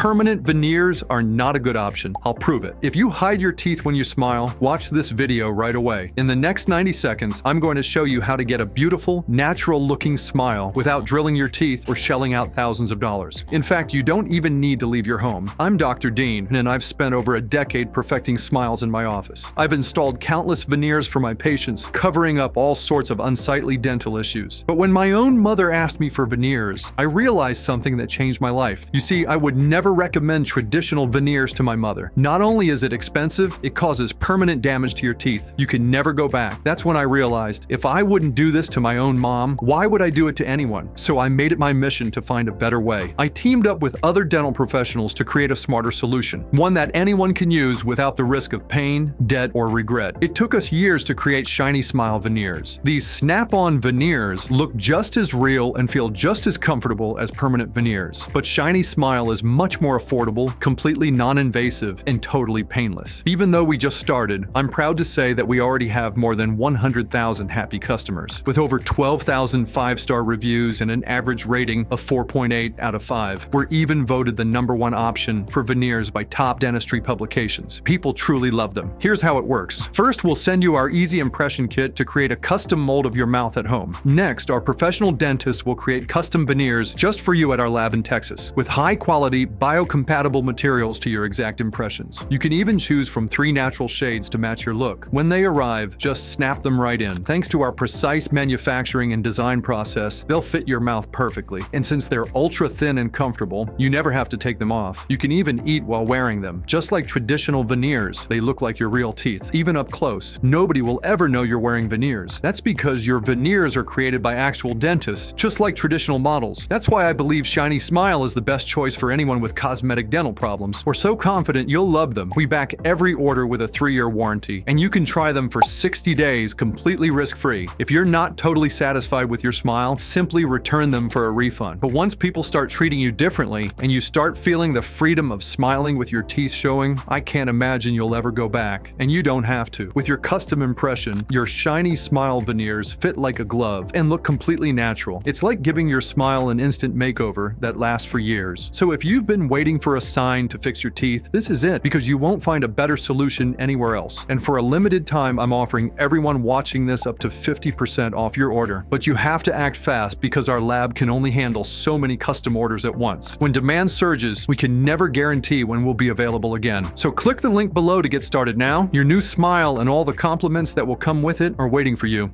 Permanent veneers are not a good option. I'll prove it. If you hide your teeth when you smile, watch this video right away. In the next 90 seconds, I'm going to show you how to get a beautiful, natural-looking smile without drilling your teeth or shelling out thousands of dollars. In fact, you don't even need to leave your home. I'm Dr. Dean, and I've spent over a decade perfecting smiles in my office. I've installed countless veneers for my patients, covering up all sorts of unsightly dental issues. But when my own mother asked me for veneers, I realized something that changed my life. You see, I would never recommend traditional veneers to my mother. Not only is it expensive, it causes permanent damage to your teeth. You can never go back. That's when I realized, if I wouldn't do this to my own mom, why would I do it to anyone? So I made it my mission to find a better way. I teamed up with other dental professionals to create a smarter solution, one that anyone can use without the risk of pain, debt, or regret. It took us years to create Shiny Smile Veneers. These snap-on veneers look just as real and feel just as comfortable as permanent veneers. But Shiny Smile is much more affordable, completely non-invasive, and totally painless. Even though we just started, I'm proud to say that we already have more than 100,000 happy customers, with over 12,000 five-star reviews and an average rating of 4.8 out of 5. We're even voted the #1 option for veneers by top dentistry publications. People truly love them. Here's how it works. First, we'll send you our easy impression kit to create a custom mold of your mouth at home. Next, our professional dentists will create custom veneers just for you at our lab in Texas, with high-quality, biocompatible materials to your exact impressions. You can even choose from 3 natural shades to match your look. When they arrive, just snap them right in. Thanks to our precise manufacturing and design process, they'll fit your mouth perfectly. And since they're ultra thin and comfortable, you never have to take them off. You can even eat while wearing them. Just like traditional veneers, they look like your real teeth, even up close. Nobody will ever know you're wearing veneers. That's because your veneers are created by actual dentists, just like traditional models. That's why I believe Shiny Smile is the best choice for anyone with cosmetic dental problems. We're so confident you'll love them. We back every order with a 3-year warranty, and you can try them for 60 days completely risk-free. If you're not totally satisfied with your smile, simply return them for a refund. But once people start treating you differently, and you start feeling the freedom of smiling with your teeth showing, I can't imagine you'll ever go back. And you don't have to. With your custom impression, your Shiny Smile veneers fit like a glove and look completely natural. It's like giving your smile an instant makeover that lasts for years. So if you've been waiting for a sign to fix your teeth, this is it, because you won't find a better solution anywhere else. And for a limited time, I'm offering everyone watching this up to 50% off your order. But you have to act fast because our lab can only handle so many custom orders at once. When demand surges, we can never guarantee when we'll be available again. So click the link below to get started now. Your new smile and all the compliments that will come with it are waiting for you.